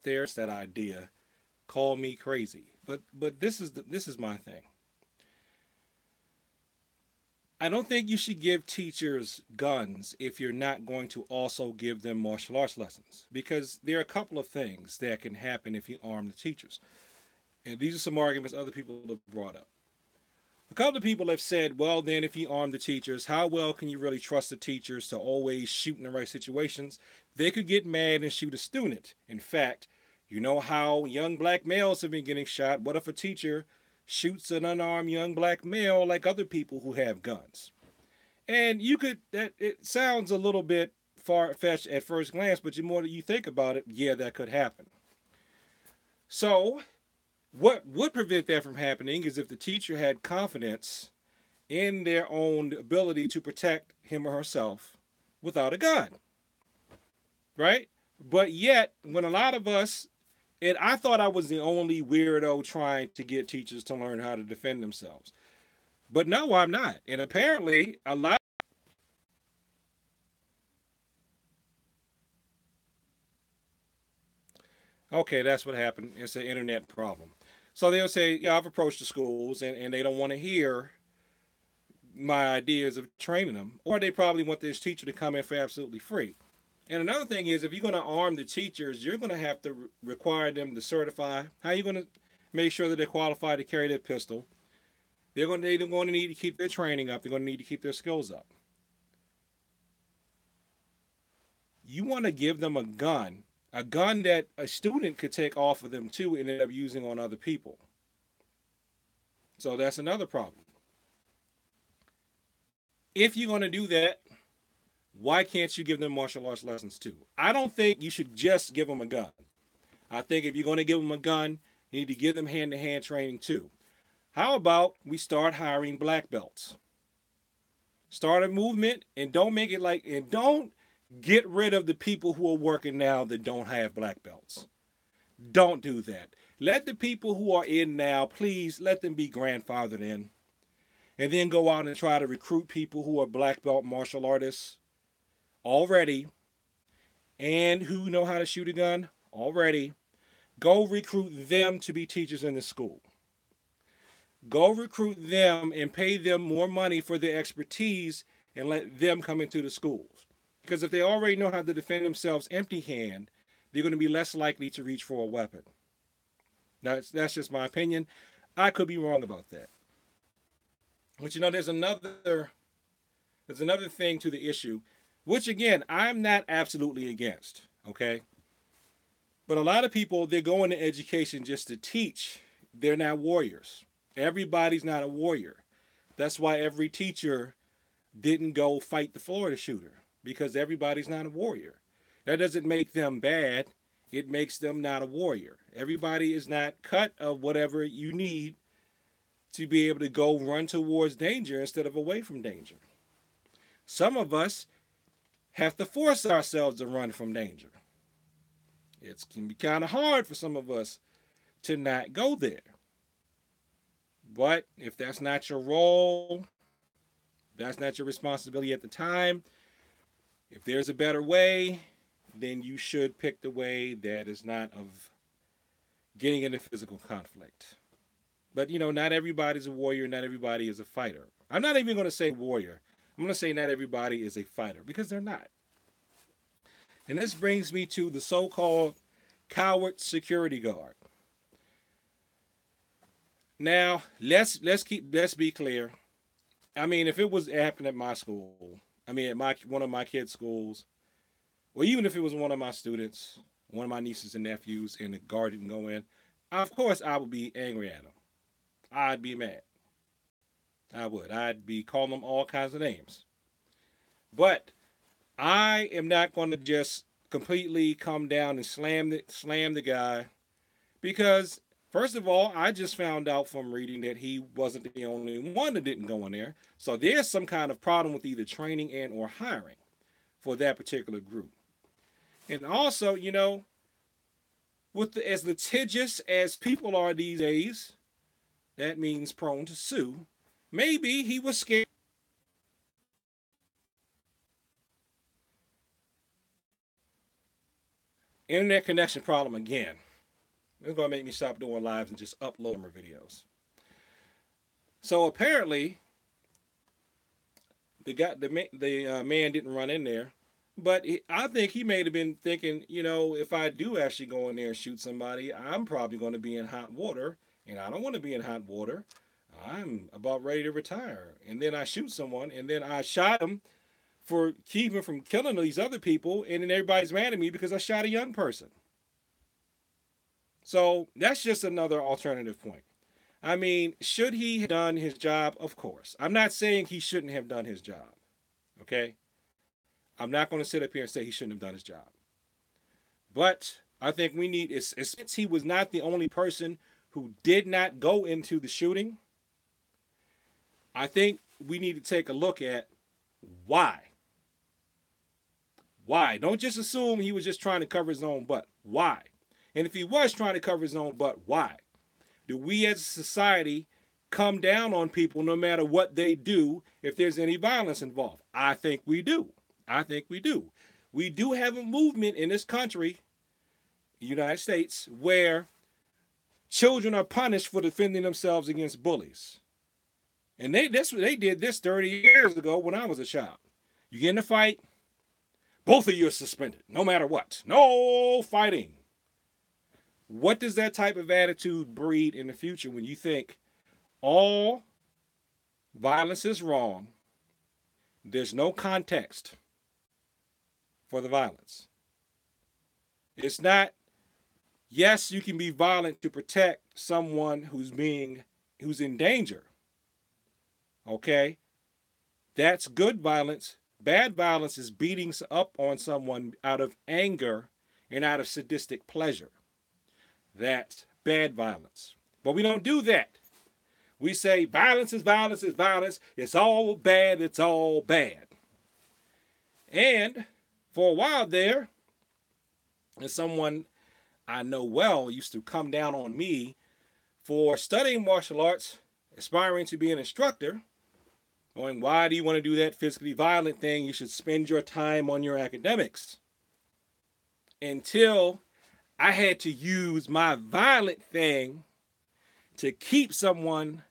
there that idea, call me crazy. But this is my thing. I don't think you should give teachers guns if you're not going to also give them martial arts lessons, because there are a couple of things that can happen if you arm the teachers. And these are some arguments other people have brought up. A couple of people have said, well, then if you arm the teachers, how well can you really trust the teachers to always shoot in the right situations? They could get mad and shoot a student. In fact, you know how young black males have been getting shot. What if a teacher shoots an unarmed young black male like other people who have guns? And you could, that it sounds a little bit far fetched at first glance, but the more that you think about it, yeah, that could happen. So, what would prevent that from happening is if the teacher had confidence in their own ability to protect him or herself without a gun, right? But yet, when a lot of us, and I thought I was the only weirdo trying to get teachers to learn how to defend themselves. But no, I'm not. And apparently, a lot. Okay, that's what happened. It's an internet problem. So they'll say, yeah, I've approached the schools and they don't want to hear my ideas of training them. Or they probably want this teacher to come in for absolutely free. And another thing is, if you're going to arm the teachers, you're going to have to require them to certify. How are you going to make sure that they're qualified to carry their pistol? They're going to need to keep their training up. They're going to need to keep their skills up. You want to give them a gun that a student could take off of them too and end up using on other people. So that's another problem. If you're going to do that, why can't you give them martial arts lessons too? I don't think you should just give them a gun. I think if you're going to give them a gun, you need to give them hand to hand training too. How about we start hiring black belts? Start a movement and don't make it like, and don't get rid of the people who are working now that don't have black belts. Don't do that. Let the people who are in now, please let them be grandfathered in. And then go out and try to recruit people who are black belt martial artists already and who know how to shoot a gun already. Go recruit them to be teachers in the school. Go recruit them and pay them more money for their expertise and let them come into the schools. Because if they already know how to defend themselves empty hand, they're going to be less likely to reach for a weapon. Now, that's just my opinion. I could be wrong about that. But you know, there's another thing to the issue, which again, I'm not absolutely against, okay? But a lot of people, they're going to education just to teach. They're not warriors. Everybody's not a warrior. That's why every teacher didn't go fight the Florida shooter, because everybody's not a warrior. That doesn't make them bad. It makes them not a warrior. Everybody is not cut of whatever you need to be able to go run towards danger instead of away from danger. Some of us have to force ourselves to run from danger. It can be kind of hard for some of us to not go there. But if that's not your role, that's not your responsibility at the time, if there's a better way, then you should pick the way that is not of getting into physical conflict. But you know, not everybody's a warrior, not everybody is a fighter. I'm not even going to say warrior. I'm going to say not everybody is a fighter because they're not. And this brings me to the so-called coward security guard. Now, let's be clear. I mean, if it was happening at my school, I mean, at my one of my kids' schools, or even if it was one of my students, one of my nieces and nephews, and the guard didn't go in, of course I would be angry at them. I'd be mad. I would. I'd be calling them all kinds of names. But I am not going to just completely come down and slam the guy because first of all, I just found out from reading that he wasn't the only one that didn't go in there. So there's some kind of problem with either training and or hiring for that particular group. And also, you know, as litigious as people are these days, that means prone to sue. Maybe he was scared. Internet connection problem again. It's going to make me stop doing lives and just upload more videos. So apparently, the man didn't run in there, but I think he may have been thinking, if I do actually go in there and shoot somebody, I'm probably going to be in hot water, and I don't want to be in hot water. I'm about ready to retire, and then I shoot someone, and then I shot him for keeping from killing these other people, and then everybody's mad at me because I shot a young person. So that's just another alternative point. I mean, should he have done his job? Of course. I'm not saying he shouldn't have done his job. Okay? I'm not going to sit up here and say he shouldn't have done his job. But I think we need, since he was not the only person who did not go into the shooting, I think we need to take a look at why. Why? Don't just assume he was just trying to cover his own butt. Why? And if he was trying to cover his own butt, why? Do we as a society come down on people no matter what they do if there's any violence involved? I think we do. I think we do. We do have a movement in this country, the United States, where children are punished for defending themselves against bullies. And they did this 30 years ago when I was a child. You get in a fight, both of you are suspended, no matter what. No fighting. What does that type of attitude breed in the future when you think all violence is wrong? There's no context for the violence. It's not, yes, you can be violent to protect someone who's in danger. Okay? That's good violence. Bad violence is beating up on someone out of anger and out of sadistic pleasure. That's bad violence. But we don't do that. We say violence is violence is violence. It's all bad. It's all bad. And for a while there, and someone I know well used to come down on me for studying martial arts, aspiring to be an instructor, going, why do you want to do that physically violent thing? You should spend your time on your academics. Until I had to use my violent thing to keep someone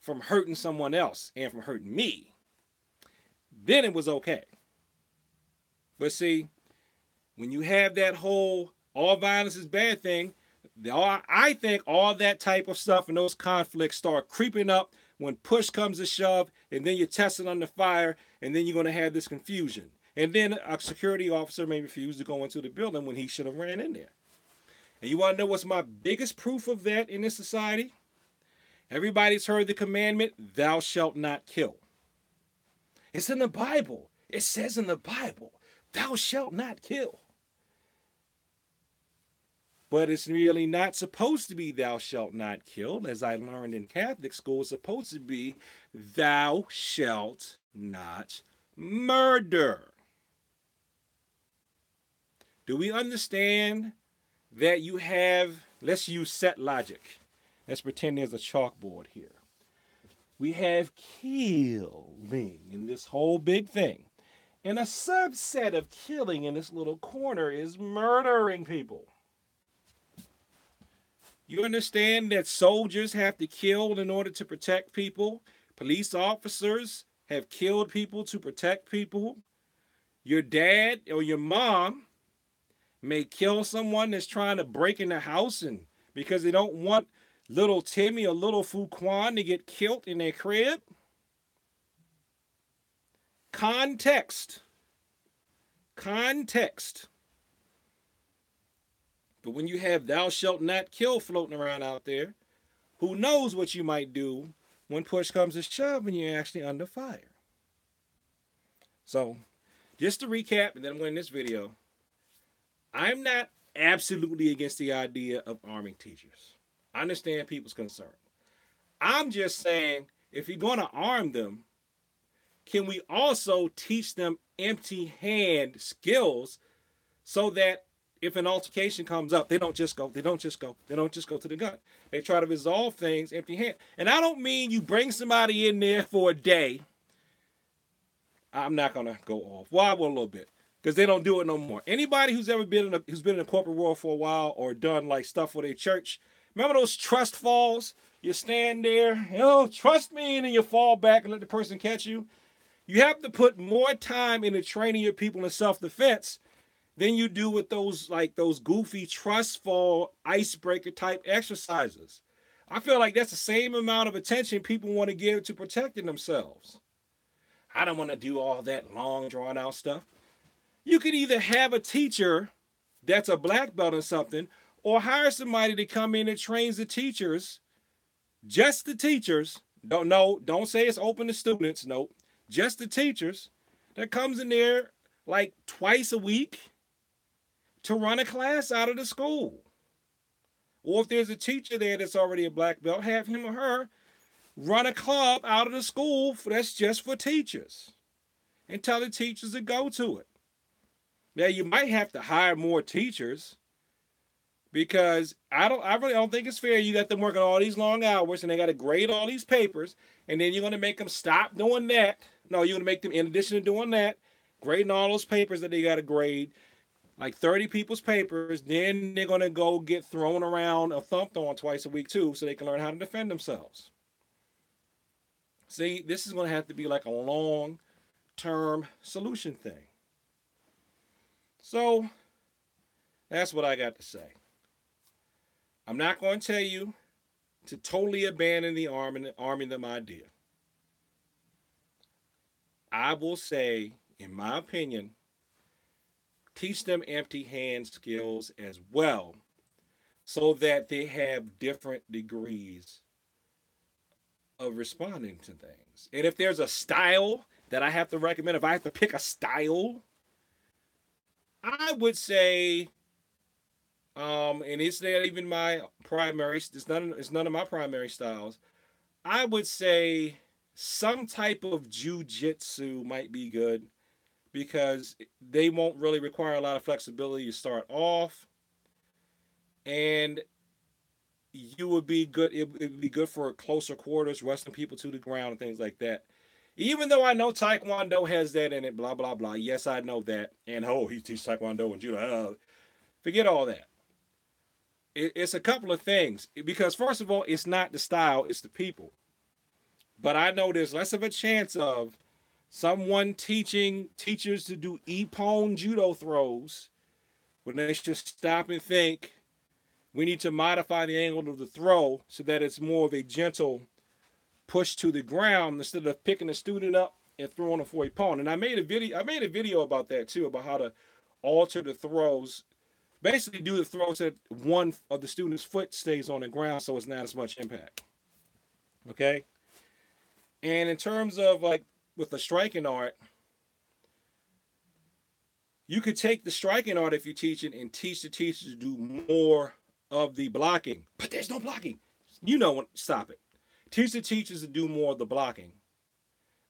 from hurting someone else and from hurting me. Then it was okay. But see, when you have that whole all violence is bad thing, I think all that type of stuff and those conflicts start creeping up when push comes to shove, and then you're testing under fire, and then you're going to have this confusion. And then a security officer may refuse to go into the building when he should have ran in there. And you want to know what's my biggest proof of that in this society? Everybody's heard the commandment, thou shalt not kill. It's in the Bible. It says in the Bible, thou shalt not kill. But it's really not supposed to be thou shalt not kill. As I learned in Catholic school, it's supposed to be thou shalt not murder. Do we understand that you have, let's use set logic. Let's pretend there's a chalkboard here. We have killing in this whole big thing. And a subset of killing in this little corner is murdering people. You understand that soldiers have to kill in order to protect people? Police officers have killed people to protect people. Your dad or your mom may kill someone that's trying to break in the house and because they don't want little Timmy or little Fuquan to get killed in their crib. Context. Context. But when you have thou shalt not kill floating around out there, who knows what you might do when push comes to shove and you're actually under fire. So, just to recap, and then I'm going to end this video, I'm not absolutely against the idea of arming teachers. I understand people's concern. I'm just saying, if you're going to arm them, can we also teach them empty hand skills so that if an altercation comes up, they don't just go to the gun. They try to resolve things empty hand. And I don't mean you bring somebody in there for a day. I'm not going to go off. Well, I will a little bit. because they don't do it no more. Anybody who's ever been who's been in the corporate world for a while or done like stuff for their church, remember those trust falls? You stand there, trust me, and then you fall back and let the person catch you. You have to put more time into training your people in self-defense than you do with those goofy trust fall icebreaker type exercises. I feel like that's the same amount of attention people want to give to protecting themselves. I don't want to do all that long drawn out stuff. You could either have a teacher that's a black belt or something, or hire somebody to come in and trains the teachers, just the teachers. Don't say it's open to students. No, just the teachers that comes in there like twice a week to run a class out of the school. Or if there's a teacher there that's already a black belt, have him or her run a club out of the school that's just for teachers and tell the teachers to go to it. Now, you might have to hire more teachers because I really don't think it's fair. You got them working all these long hours and they got to grade all these papers, and then you're going to make them stop doing that. No, you're going to make them, in addition to doing that, grading all those papers that they got to grade, like 30 people's papers, then they're going to go get thrown around or thumped on twice a week too, so they can learn how to defend themselves. See, this is going to have to be like a long-term solution thing. So, that's what I got to say. I'm not going to tell you to totally abandon the army them idea. I will say, in my opinion, teach them empty hand skills as well so that they have different degrees of responding to things. And if there's a style that I have to recommend, if I have to pick a style, I would say, and it's not even my primary, it's none of my primary styles. I would say some type of jujitsu might be good because they won't really require a lot of flexibility to start off, and you would be good. It would be good for closer quarters, wrestling people to the ground and things like that. Even though I know Taekwondo has that in it, blah, blah, blah. Yes, I know that. And, he teaches Taekwondo and judo. Forget all that. It's a couple of things. Because, first of all, it's not the style, it's the people. But I know there's less of a chance of someone teaching teachers to do ippon judo throws when they should stop and think, we need to modify the angle of the throw so that it's more of a gentle push to the ground instead of picking the student up and throwing them for a ippon. And I made a video about that too, about how to alter the throws. Basically do the throws that one of the student's foot stays on the ground so it's not as much impact. Okay? And in terms of like with the striking art, you could take the striking art if you teach it and teach the teachers to do more of the blocking. But there's no blocking. Stop it. Teach the teachers to do more of the blocking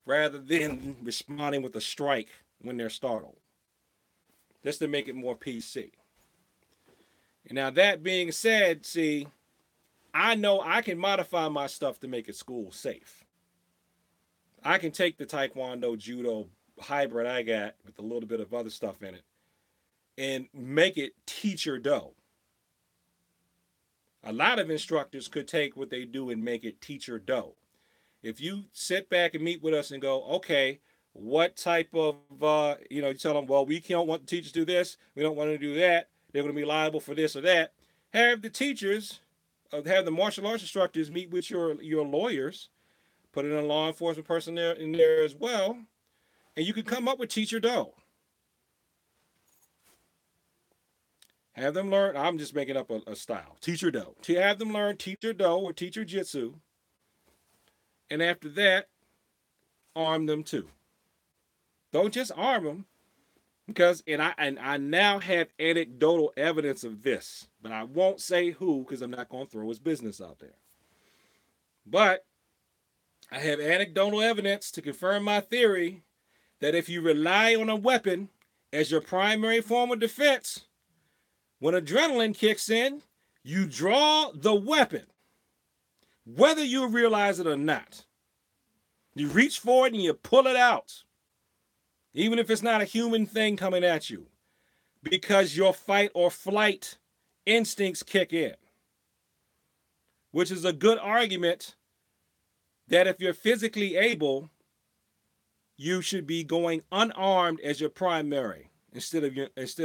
rather than responding with a strike when they're startled. Just to make it more PC. And now that being said, see, I know I can modify my stuff to make it school safe. I can take the Taekwondo, Judo hybrid I got with a little bit of other stuff in it and make it teacher-do. A lot of instructors could take what they do and make it teacher-do. If you sit back and meet with us and go, okay, what type of, you tell them, well, we don't want the teachers to do this. We don't want to do that. They're going to be liable for this or that. Have the teachers, have the martial arts instructors meet with your lawyers, put in a law enforcement person in there as well, and you can come up with teacher-do. Have them learn, I'm just making up a style, teacher-do. To have them learn teacher-do or teacher-jitsu, and after that, arm them too. Don't just arm them, because I now have anecdotal evidence of this, but I won't say who because I'm not going to throw his business out there. But I have anecdotal evidence to confirm my theory that if you rely on a weapon as your primary form of defense, when adrenaline kicks in, you draw the weapon, whether you realize it or not. You reach for it and you pull it out. even if it's not a human thing coming at you, because your fight or flight instincts kick in, which is a good argument that if you're physically able, you should be going unarmed as your primary instead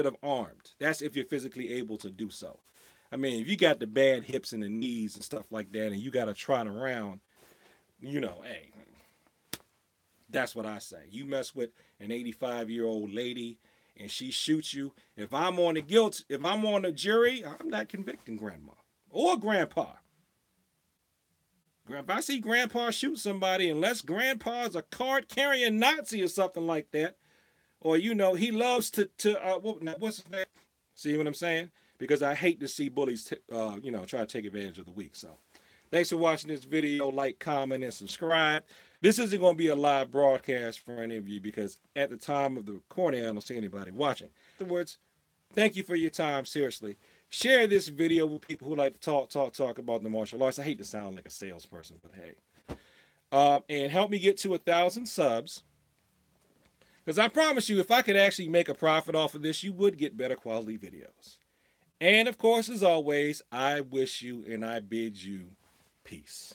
of armed. That's if you're physically able to do so. I mean, if you got the bad hips and the knees and stuff like that, and you got to trot around, hey, that's what I say. You mess with an 85-year-old lady and she shoots you. If I'm on the jury, I'm not convicting grandma or grandpa. If I see grandpa shoot somebody, unless grandpa's a card-carrying Nazi or something like that, or he loves to what's his name? See what I'm saying? Because I hate to see bullies try to take advantage of the weak. So thanks for watching this video. Like, comment, and subscribe. This isn't going to be a live broadcast for any of you because at the time of the recording, I don't see anybody watching. In other words, thank you for your time. Seriously. Share this video with people who like to talk about the martial arts. I hate to sound like a salesperson, but hey. And help me get to 1,000 subs. Because I promise you, if I could actually make a profit off of this, you would get better quality videos. And of course, as always, I wish you and I bid you peace.